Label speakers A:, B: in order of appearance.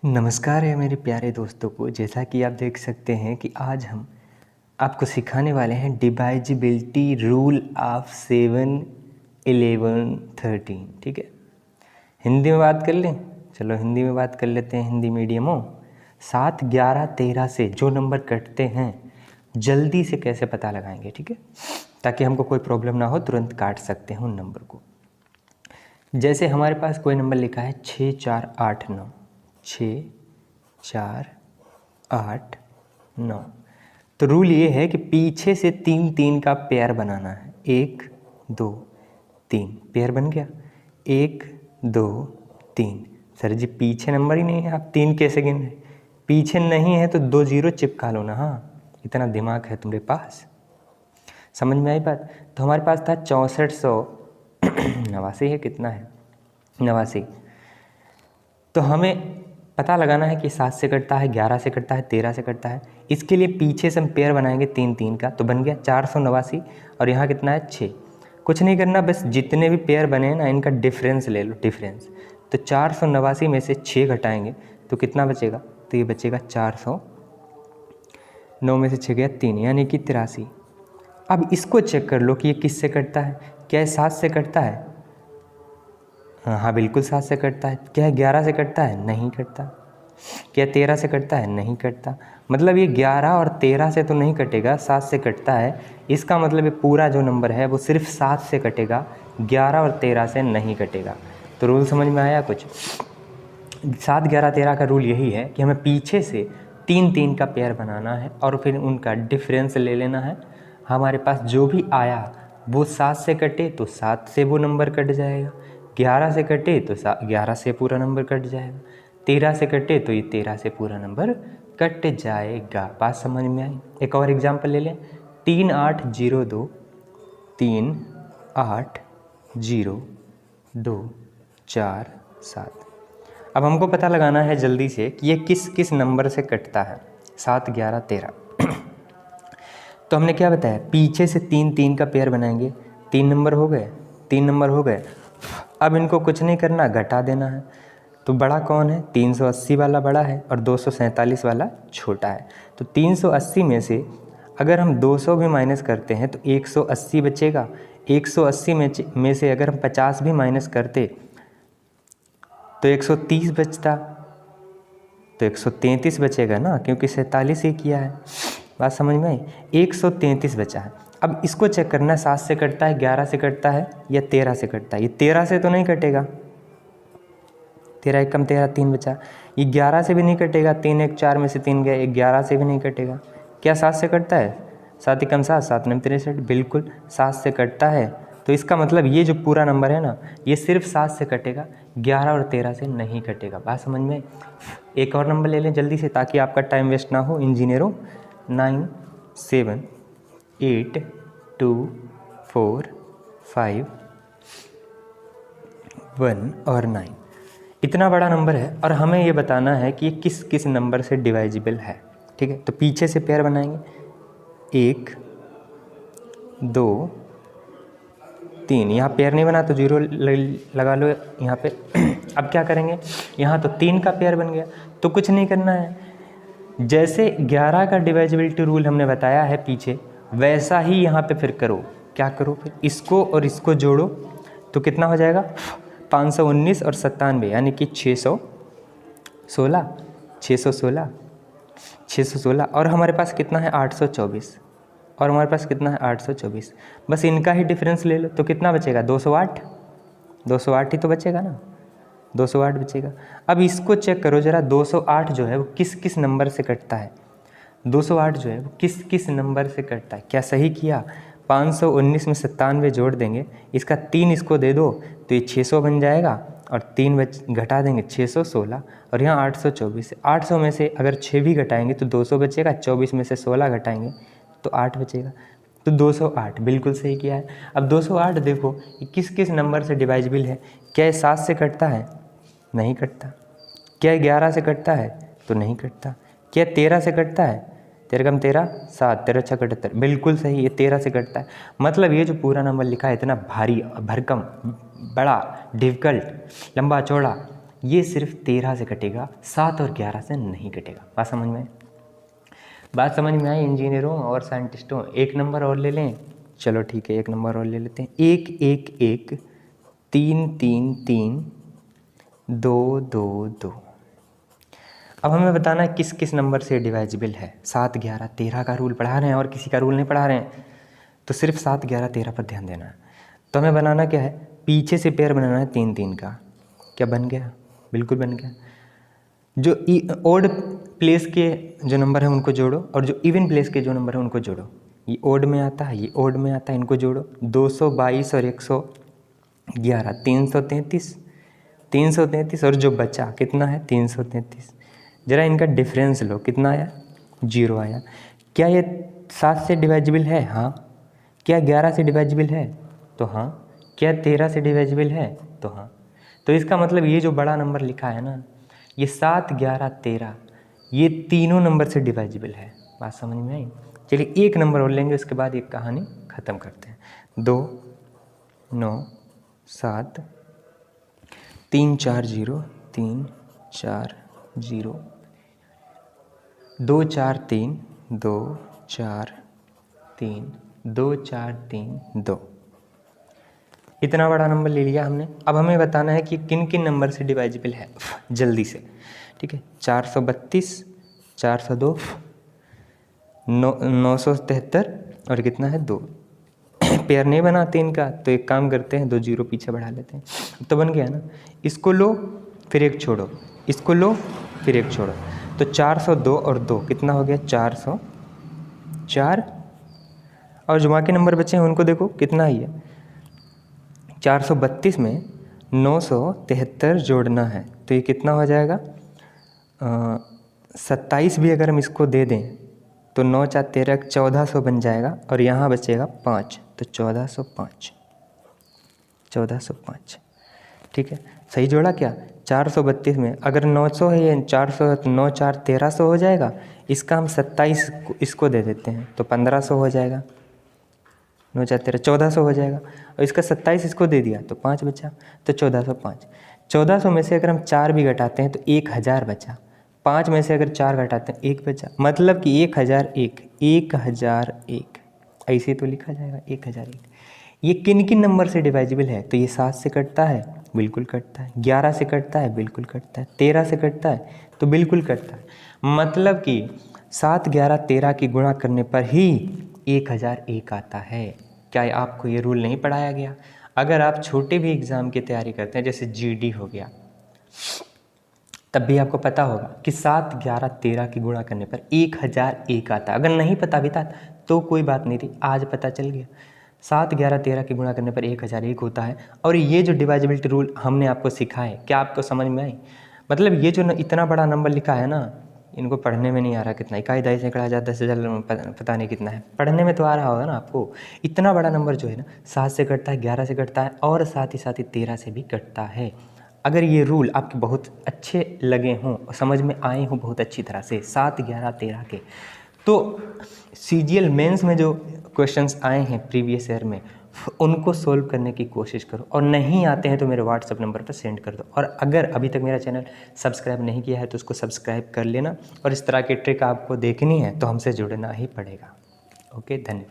A: नमस्कार है मेरे प्यारे दोस्तों को। जैसा कि आप देख सकते हैं कि आज हम आपको सिखाने वाले हैं डिवाइजिबिलिटी रूल ऑफ 7, 11, 13। ठीक है, हिंदी में बात कर लें। चलो हिंदी में बात कर लेते हैं। हिंदी मीडियम हो। 7, 11, 13 से जो नंबर कटते हैं जल्दी से कैसे पता लगाएंगे, ठीक है, ताकि हमको कोई प्रॉब्लम ना हो, तुरंत काट सकते हैं उन नंबर को। जैसे हमारे पास कोई नंबर लिखा है 6, 4, 8, 9, 6, 4, 8, 9। तो रूल ये है कि पीछे से 3, 3 का पेयर बनाना है। 1, 2, 3 पेयर बन गया। 1, 2, 3। सर जी पीछे नंबर ही नहीं है, आप 3 कैसे गिन रहे? पीछे नहीं है तो 2 0 चिपका लो ना। हाँ, इतना दिमाग है तुम्हारे पास। समझ में आई बात? तो हमारे पास था 6489 है। कितना है? 89। तो हमें पता लगाना है कि 7 से कटता है, 11 से कटता है, 13 से कटता है। इसके लिए पीछे से हम पेयर बनाएंगे 3, 3 का, तो बन गया 489। और यहाँ कितना है? 6। कुछ नहीं करना, बस जितने भी पेयर बने हैं ना इनका डिफरेंस ले लो, डिफरेंस। तो 489 में से 6 घटाएंगे तो कितना बचेगा? तो ये बचेगा 409 में से 6 गया 3, यानी कि 83। अब इसको चेक कर लो कि ये किससे कटता है। क्या ये 7 से कटता है? हाँ बिल्कुल 7 से कटता है। क्या 11 से कटता है? नहीं कटता। क्या 13 से कटता है? नहीं कटता। मतलब ये 11 और 13 से तो नहीं कटेगा, 7 से कटता है। इसका मतलब ये पूरा जो नंबर है वो सिर्फ 7 से कटेगा, 11 और 13 से नहीं कटेगा। तो रूल समझ में आया कुछ? 7, 11, 13 का रूल यही है कि हमें पीछे से 3, 3 का पेयर बनाना है और फिर उनका डिफरेंस ले लेना है। हमारे पास जो भी आया वो 7 से कटे तो 7 से वो नंबर कट जाएगा, 11 से कटे तो 11 से पूरा नंबर कट जाएगा, 13 से कटे तो ये 13 से पूरा नंबर कट जाएगा। बात समझ में आई? एक और एग्जांपल ले लें। 3, 8, 0, 2, 3, 8, 0, 2, 4, 7। अब हमको पता लगाना है जल्दी से कि ये किस किस नंबर से कटता है। 7, 11, 13। तो हमने क्या बताया? पीछे से 3, 3 का पेयर बनाएंगे। 3 नंबर हो गए, 3 नंबर हो गए। अब इनको कुछ नहीं करना, घटा देना है। तो बड़ा कौन है? 380 वाला बड़ा है और 247 वाला छोटा है। तो 380 में से अगर हम 200 भी माइनस करते हैं तो 180 बचेगा। 180 में से अगर हम 50 भी माइनस करते तो 130 बचता। तो 133 बचेगा ना, क्योंकि 47 ही किया है। बात समझ में आई? 133 बचा है। अब इसको चेक करना है 7 से कटता है, 11 से कटता है या 13 से कटता है। ये 13 से तो नहीं कटेगा, 13 1 कम 13, 3 बचा। ये 11 से भी नहीं कटेगा, 3 1 4 में से 3 गया, 11 से भी नहीं कटेगा। क्या 7 से कटता है? 7 1 7, 7 9 63, बिल्कुल 7 से कटता है। तो इसका मतलब ये जो पूरा नंबर है ना, ये सिर्फ 7 से कटेगा, 11 और 13 से नहीं कटेगा। बात समझ में? एक और नंबर ले लें जल्दी से ताकि आपका टाइम वेस्ट ना हो इंजीनियरों। 9, 7, 8, 2, 4, 5, 1 और 9। इतना बड़ा नंबर है और हमें ये बताना है कि ये किस किस नंबर से डिवाइजिबल है। ठीक है, तो पीछे से पेयर बनाएंगे। 1, 2, 3। यहाँ पेयर नहीं बना तो 0 लगा लो यहाँ पे। अब क्या करेंगे? यहाँ तो 3 का पेयर बन गया, तो कुछ नहीं करना है। जैसे 11 का डिवाइजिबिलिटी रूल हमने बताया है पीछे, वैसा ही यहाँ पे फिर करो। क्या करो फिर? इसको और इसको जोड़ो तो कितना हो जाएगा? 519 और 97, यानी कि 616। 616, 616। और हमारे पास कितना है? 824। और हमारे पास कितना है? 824। बस इनका ही डिफरेंस ले लो तो कितना बचेगा? 208। 208 ही तो बचेगा ना, 208 बचेगा। अब इसको चेक करो ज़रा, 208 जो है वो किस किस नंबर से कटता है। 208 जो है वो किस किस नंबर से कटता है? क्या सही किया? 519 में 97 जोड़ देंगे, इसका 3 इसको दे दो तो ये 600 बन जाएगा और 3 घटा देंगे 616 और यहाँ 824। 800 में से अगर 6 भी घटाएंगे तो 200 बचेगा, 24 में से 16 घटाएंगे तो 8 बचेगा। तो 208 बिल्कुल सही किया है। अब 208 देखो ये किस किस नंबर से डिवाइजिबल है। क्या ये 7 से कटता है? नहीं कटता। क्या 11 से कटता है? तो नहीं कटता। क्या 13 से कटता है? 13 कम 13, 7, 13 6 78, बिल्कुल सही, ये 13 से कटता है। मतलब ये जो पूरा नंबर लिखा है इतना भारी, भरकम, बड़ा, डिफ़िकल्ट, लंबा चौड़ा, ये सिर्फ 13 से कटेगा, 7 और 11 से नहीं कटेगा। बात समझ में? बात समझ में आई इंजीनियरों और साइंटिस्टों? एक नंबर और ले लें? चलो ठीक है, एक नंबर और ले लेते हैं। 1 1 1 3 3 3 2 2 2। अब हमें बताना है किस किस नंबर से डिवाइजिबल है। 7 11 13 का रूल पढ़ा रहे हैं और किसी का रूल नहीं पढ़ा रहे हैं, तो सिर्फ 7 11 13 पर ध्यान देना है। तो हमें बनाना क्या है, पीछे से पेयर बनाना है 3 3 का। क्या बन गया? बिल्कुल बन गया। जो ओड प्लेस के जो नंबर है उनको जोड़ो और जो इवन प्लेस के जो नंबर है उनको जोड़ो। ये ओड में आता है, ये ओड में आता है, इनको जोड़ो। 222 और 111 333, 333 और जो बचा कितना है 333। ज़रा इनका डिफरेंस लो, कितना आया? 0 आया। क्या ये 7 से डिवाइजिबल है? हाँ। क्या 11 से डिवाइजिबल है? तो हाँ। क्या 13 से डिवाइजिबल है? तो हाँ। तो इसका मतलब ये जो बड़ा नंबर लिखा है ना, ये 7 11 13, ये तीनों नंबर से डिवाइजिबल है। बात समझ में आई? चलिए एक नंबर और लेंगे, उसके बाद ये कहानी ख़त्म करते हैं। 2 9 7 3 4 0 3 4 0 2 4 3 2 4 3 2 4 3 2। इतना बड़ा नंबर ले लिया हमने। अब हमें बताना है कि किन किन नंबर से डिवाइजिबल है, जल्दी से। ठीक है, 432 402 973 और कितना है 2। पेयर नहीं बनाते इनका, तो एक काम करते हैं 2 0 पीछे बढ़ा लेते हैं। तो बन गया ना, इसको लो फिर एक छोड़ो, इसको लो फिर एक छोड़ो, तो 402 और 2 कितना हो गया? 404। और जो बाकी नंबर बचे हैं उनको देखो कितना ही है। 432 में 973 जोड़ना है, तो ये कितना हो जाएगा? 27 भी अगर हम इसको दे दें तो 9 4 13 1400 बन जाएगा और यहाँ बचेगा 5, तो 1405। 1405 ठीक है, सही जोड़ा क्या? 432 में अगर 900 है ये 400 है तो 9 4 1300 हो जाएगा। इसका हम 27 इसको दे देते हैं तो 1500 हो जाएगा। 9 4 13 1400 हो जाएगा और इसका 27 इसको दे दिया तो 5 बचा, तो 1405। 1400 में से अगर हम 4 भी घटाते हैं तो 1000 बचा। 5 में से अगर 4 घटाते हैं 1 बचा, मतलब कि 1001 1001 ऐसे तो लिखा जाएगा 1001। ये किन किन नंबर से डिवाइजिबल है? तो ये 7 से कटता है, बिल्कुल कटता है। 11 से कटता है, बिल्कुल कटता है। 13 से कटता है, तो बिल्कुल कटता है। मतलब कि 7 11 13 की गुणा करने पर ही 1001 आता है। क्या आपको ये रूल नहीं पढ़ाया गया? अगर आप छोटे भी एग्ज़ाम की तैयारी करते हैं, जैसे जीडी हो गया, तब भी आपको पता होगा कि 7 11 13 की गुणा करने पर 1001 आता। अगर नहीं पता भी था तो कोई बात नहीं थी, आज पता चल गया। 7 11 13 की गुणा करने पर 1001 होता है। और ये जो डिवाइजिबिलिटी रूल हमने आपको सिखाए, क्या आपको समझ में आई? मतलब ये जो इतना बड़ा नंबर लिखा है ना, इनको पढ़ने में नहीं आ रहा कितना, इकाई दहाई सैकड़ा हज़ार 10,000 पता नहीं कितना है। पढ़ने में तो आ रहा होगा ना आपको। इतना बड़ा नंबर जो है ना, 7 से कटता है, 11 से कटता है और साथ ही 13 से भी कटता है। अगर ये रूल आपके बहुत अच्छे लगे हों, समझ में आए हों बहुत अच्छी तरह से 7 11 13 के, तो CGL मेंस में जो क्वेश्चंस आए हैं प्रीवियस ईयर में, उनको सोल्व करने की कोशिश करो। और नहीं आते हैं तो मेरे व्हाट्सएप नंबर पर सेंड कर दो। और अगर अभी तक मेरा चैनल सब्सक्राइब नहीं किया है तो उसको सब्सक्राइब कर लेना। और इस तरह की ट्रिक आपको देखनी है तो हमसे जुड़ना ही पड़ेगा। ओके, धन्यवाद।